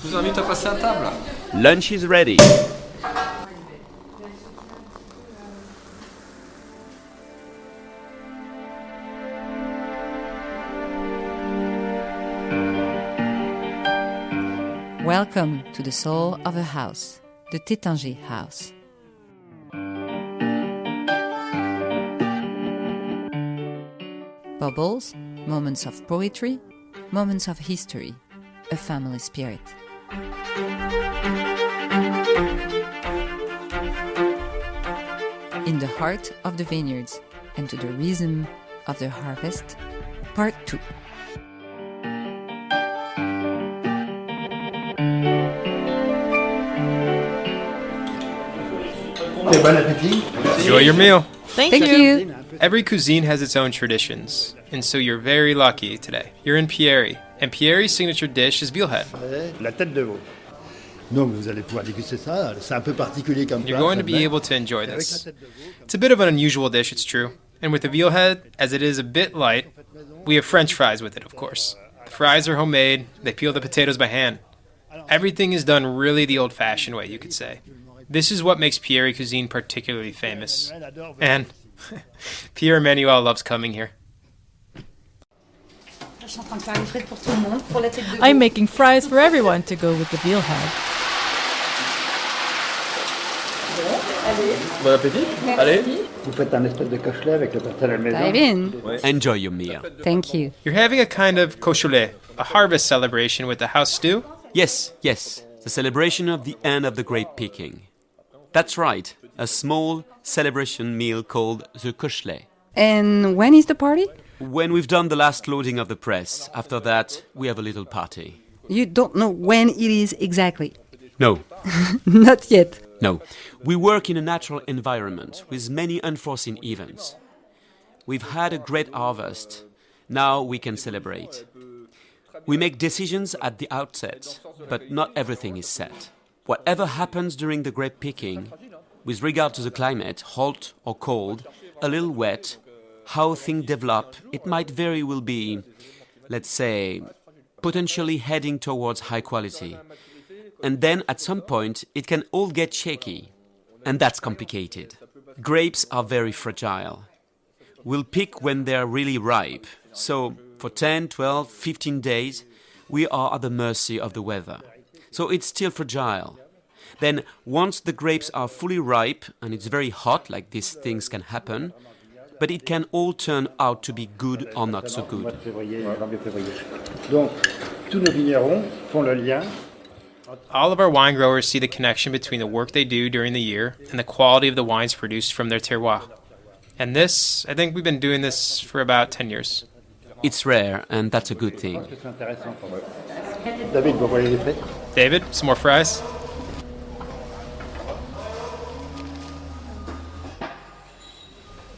Je vous invite à passer à table. Lunch is ready. Welcome to the soul of a house, the Taittinger house. Bubbles, moments of poetry, moments of history, a family spirit. In the heart of the vineyards and to the rhythm of the harvest, part 2. Bon appétit. Enjoy your meal. Thank you. Every cuisine has its own traditions, and so you're very lucky today. You're in Pieri, and Pieri's signature dish is veal head. La tête de veau. Donc vous allez pouvoir déguster ça. C'est un peu particulier comme You're going to be able to enjoy this. It's a bit of an unusual dish, it's true. And with the veal head, as it is a bit light, we have French fries with it, of course. The fries are homemade. They peel the potatoes by hand. Everything is done really the old-fashioned way, you could say. This is what makes Pieri cuisine particularly famous. And Pierre Emmanuel loves coming here. I'm making fries for everyone to go with the veal head. Bon appétit. Allez. Vous faites un espèce de cochelet avec le pâté à la maison. Dive in. Enjoy your meal. Thank you. You're having a kind of cochelet, a harvest celebration with the house stew? Yes, the celebration of the end of the grape picking. That's right, a small celebration meal called the cochelet. And when is the party? When we've done the last loading of the press, after that, we have a little party. You don't know when it is exactly. No, Not yet. no. We work in a natural environment with many unforeseen events. We've had a great harvest. Now we can celebrate. We make decisions at the outset, but not everything is set. Whatever happens during the grape picking, with regard to the climate, hot or cold, a little wet, how things develop, it might very well be, let's say, potentially heading towards high quality. And then at some point, it can all get shaky. And that's complicated. Grapes are very fragile. We'll pick when they're really ripe. So for 10, 12, 15 days, we are at the mercy of the weather. So it's still fragile. Then once the grapes are fully ripe, and it's very hot, like these things can happen, but it can all turn out to be good or not so good. Donc, tous nos vignerons font le lien. All of our wine growers see the connection between the work they do during the year and the quality of the wines produced from their terroir. And this, I think we've been doing this for about 10 years. It's rare, and that's a good thing. David, vous voyez les frites? David, some more fries?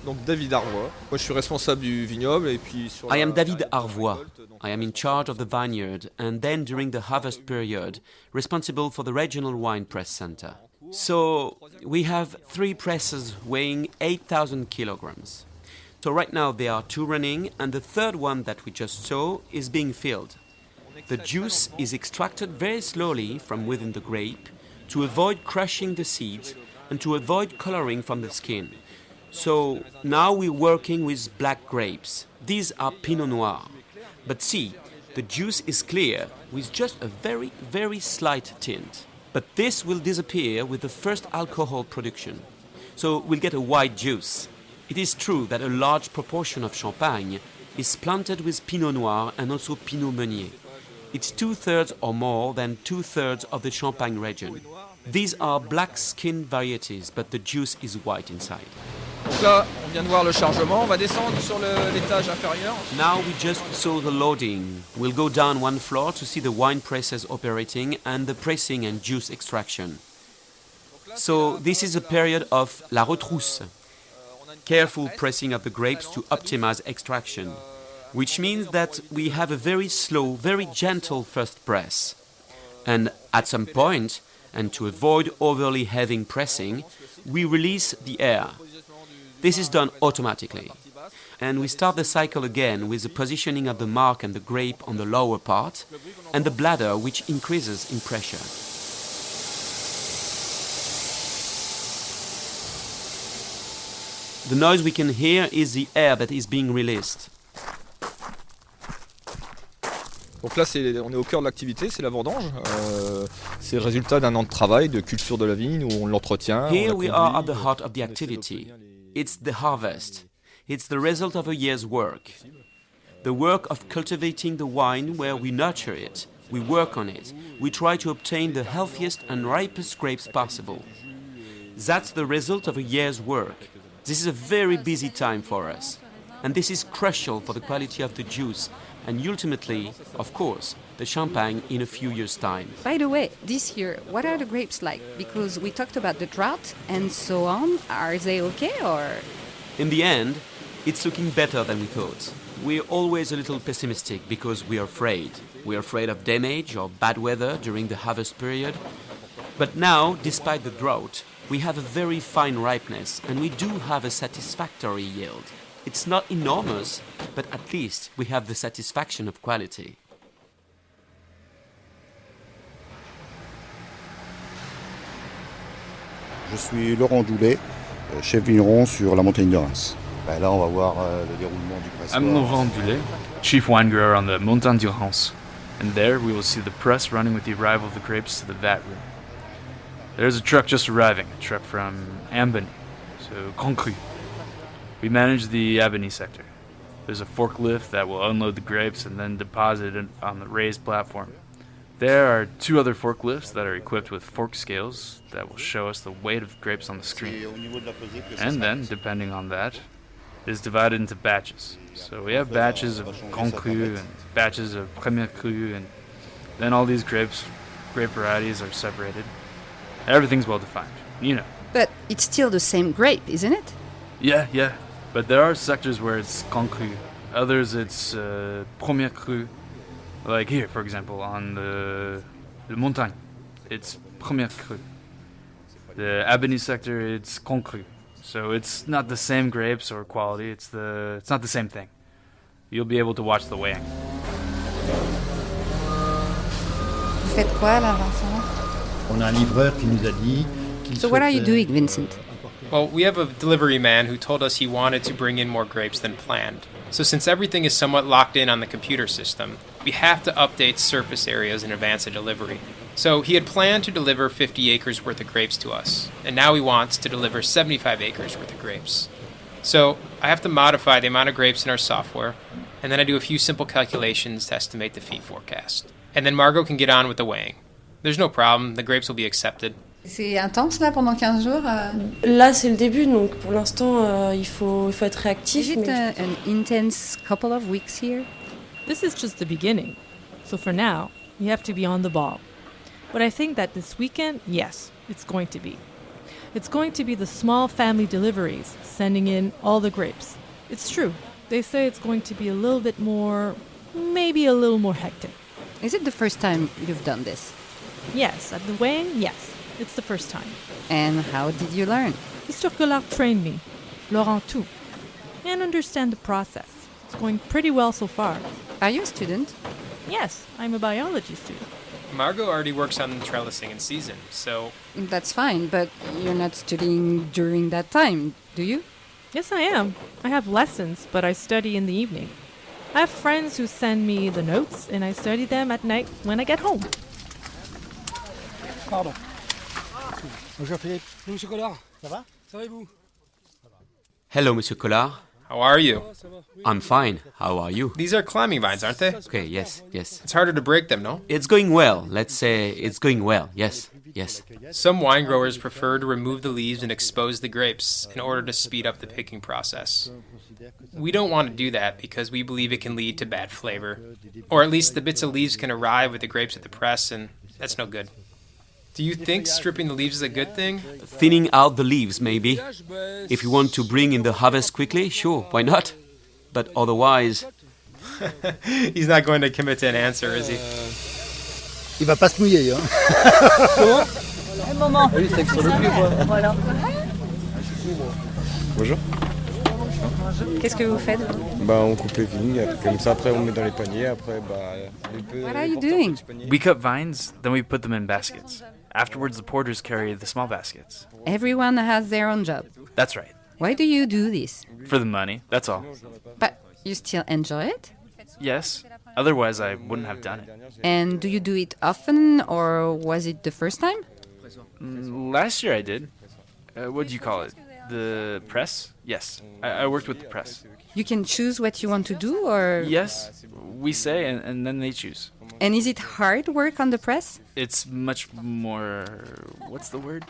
Donc David Arvois. Moi je suis responsable du vignoble et puis sur I am David Arvois. I am in charge of the vineyard and then during the harvest period responsible for the regional wine press center. So we have 3 presses weighing 8,000 kilograms. So right now there are 2 running and the third one that we just saw is being filled. The juice is extracted very slowly from within the grape to avoid crushing the seeds and to avoid coloring from the skin. So now we're working with black grapes. These are Pinot Noir. But see, the juice is clear with just a very, very slight tint. But this will disappear with the first alcohol production. So we'll get a white juice. It is true that a large proportion of Champagne is planted with Pinot Noir and also Pinot Meunier. It's 2/3 or more than 2/3 of the Champagne region. These are black skin varieties, but the juice is white inside. Donc là, on vient de voir le chargement, on va descendre sur l'étage inférieur. Now we just saw the loading. We'll go down 1 floor to see the wine presses operating and the pressing and juice extraction. So this is a period of la retrousse, careful pressing of the grapes to optimize extraction, which means that we have a very slow, very gentle first press. And at some point, and to avoid overly heavy pressing, we release the air. This is done automatically. And we start the cycle again with the positioning of the mark and the grape on the lower part, and the bladder, which increases in pressure. The noise we can hear is the air that is being released. Donc là, on est au cœur de l'activité, c'est la vendange. C'est le résultat d'un an de travail, de culture de la vigne, où on l'entretient. Here we are at the heart of the activity. It's the harvest. It's the result of a year's work. The work of cultivating the wine where we nurture it, we work on it, we try to obtain the healthiest and ripest grapes possible. That's the result of a year's work. This is a very busy time for us. And this is crucial for the quality of the juice and ultimately, of course, the champagne in a few years' time. By the way, this year, what are the grapes like? Because we talked about the drought and so on. Are they okay or? In the end, it's looking better than we thought. We're always a little pessimistic because we're afraid. We're afraid of damage or bad weather during the harvest period. But now, despite the drought, we have a very fine ripeness and we do have a satisfactory yield. It's not enormous, but at least we have the satisfaction of quality. Je suis Laurent Doulet, chef vigneron sur la montagne de Reims. Là, on va voir le déroulement du pressoir. I'm Laurent Doulet, chief wine grower on the Montagne de Reims. And there we will see the press running with the arrival of the grapes to the vat room. There's a truck just arriving, a truck from Ambony, so Grand Cru. We manage the Ebony sector. There's a forklift that will unload the grapes and then deposit it on the raised platform. There are 2 other forklifts that are equipped with fork scales that will show us the weight of the grapes on the screen. And then, depending on that, it is divided into batches. So we have batches of Grand Cru and batches of Premier Cru, and then all these grape varieties are separated. Everything's well defined, you know. But it's still the same grape, isn't it? Yeah. But there are sectors where it's Grand Cru. Others it's Premier Cru. Like here, for example, on the Montagne, it's Premier Cru. The Ebony sector, it's Grand Cru. So it's not the same grapes or quality. It's not the same thing. You'll be able to watch the weighing. Vous faites quoi là, Vincent? On a un livreur qui nous a dit qu'il So what are you souhaitait- doing, Vincent? Well, we have a delivery man who told us he wanted to bring in more grapes than planned. So since everything is somewhat locked in on the computer system, we have to update surface areas in advance of delivery. So he had planned to deliver 50 acres worth of grapes to us, and now he wants to deliver 75 acres worth of grapes. So I have to modify the amount of grapes in our software, and then I do a few simple calculations to estimate the feed forecast. And then Margot can get on with the weighing. There's no problem, the grapes will be accepted. C'est intense là pendant 15 jours. Là, c'est le début, donc pour l'instant, il faut être réactif. Is it mais- an intense couple of weeks here? This is just the beginning. So for now, you have to be on the ball. But I think that this weekend, yes, it's going to be. It's going to be the small family deliveries, sending in all the grapes. It's true. They say it's going to be a little bit more, maybe a little more hectic. Is it the first time you've done this? Yes, at the weighing, yes. It's the first time. And how did you learn? Mr. Collard trained me, Laurent too, and understand the process. It's going pretty well so far. Are you a student? Yes, I'm a biology student. Margot already works on the trellising in season, so That's fine, but you're not studying during that time, do you? Yes, I am. I have lessons, but I study in the evening. I have friends who send me the notes, and I study them at night when I get home. Pardon. Bonjour Philippe. Monsieur Collard. Ça va? Ça va et vous? Hello, Monsieur Collard. how are you? I'm fine. How are you? These are climbing vines, aren't they? Okay, yes. It's harder to break them, no? It's going well. Let's say it's going well. Yes. Some wine growers prefer to remove the leaves and expose the grapes in order to speed up the picking process. We don't want to do that because we believe it can lead to bad flavor. Or at least the bits of leaves can arrive with the grapes at the press, and that's no good. Do you think stripping the leaves is a good thing? Thinning out the leaves, maybe. If you want to bring in the harvest quickly, sure, why not? But otherwise... He's not going to commit to an answer, is he? Il va pas se mouiller, hein. Bonjour. Qu'est-ce que vous faites? On coupe les vignes, comme ça après on met dans les paniers, après What are you doing? We cut vines, then we put them in baskets. Afterwards, the porters carry the small baskets. Everyone has their own job. That's right. Why do you do this? For the money, that's all. But you still enjoy it? Yes, otherwise I wouldn't have done it. And do you do it often, or was it the first time? Last year I did. What do you call it? The press? Yes, I worked with the press. You can choose what you want to do, or... Yes, we say and then they choose. And is it hard work on the press? It's much more... what's the word?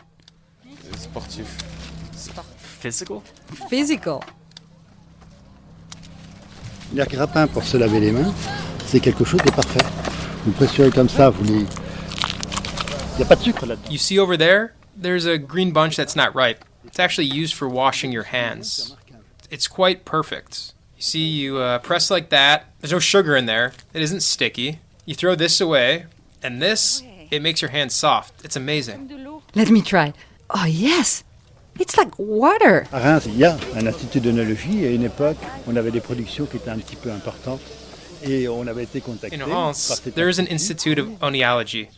sportif. Physical? Physical. Les grappins pour se laver les mains, c'est quelque chose de parfait. Vous pressurez comme ça, vous les... Il n'y a pas de sucre là-dedans. You see over there? There's a green bunch that's not ripe. It's actually used for washing your hands. It's quite perfect. You see, you press like that. There's no sugar in there. It isn't sticky. You throw this away, and this, it makes your hands soft. It's amazing. Let me try. Oh, yes. It's like water. À Reims, il y a un institut d'œnologie. À une époque, on avait des productions qui étaient un petit peu importantes. Et on avait été contactés. In Reims, there is an institute of oenology.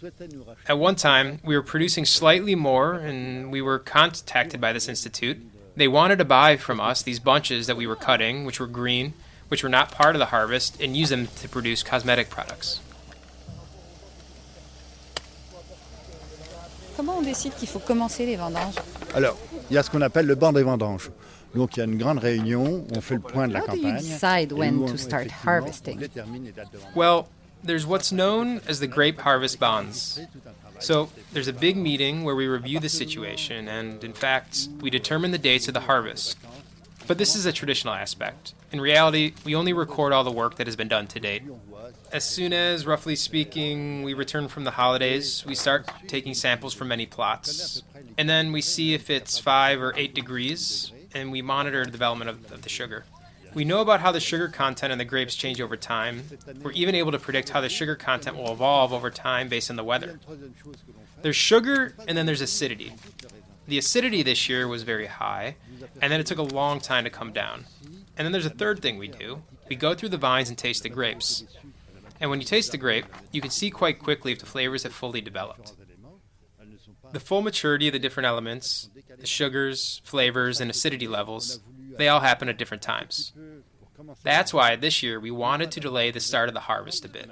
At one time, we were producing slightly more, and we were contacted by this institute. They wanted to buy from us these bunches that we were cutting, which were green, which were not part of the harvest, and use them to produce cosmetic products. Comment on décide qu'il faut commencer les vendanges? Alors, il y a ce qu'on appelle le banc des vendanges. Donc il y a une grande réunion, on fait le point de la campagne. How do you decide when to start harvesting? Well, there's what's known as the grape harvest bonds. So there's a big meeting where we review the situation, and in fact, we determine the dates of the harvest. But this is a traditional aspect. In reality, we only record all the work that has been done to date. As soon as, roughly speaking, we return from the holidays, we start taking samples from many plots. And then we see if it's 5 or 8 degrees, and we monitor the development of the sugar. We know about how the sugar content in the grapes change over time. We're even able to predict how the sugar content will evolve over time based on the weather. There's sugar, and then there's acidity. The acidity this year was very high, and then it took a long time to come down. And then there's a third thing we do. We go through the vines and taste the grapes. And when you taste the grape, you can see quite quickly if the flavors have fully developed. The full maturity of the different elements, the sugars, flavors, and acidity levels, they all happen at different times. That's why this year we wanted to delay the start of the harvest a bit.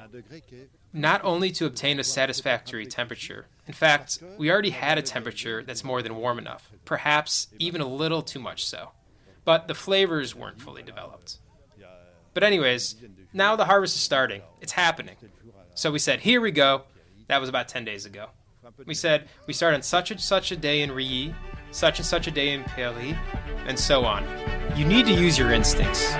Not only to obtain a satisfactory temperature. In fact, we already had a temperature that's more than warm enough, perhaps even a little too much so. But the flavors weren't fully developed. But anyways, now the harvest is starting. It's happening. So we said, here we go. That was about 10 days ago. We said, we start on such and such a day in Rilly, such and such a day in Paris, and so on. You need to use your instincts.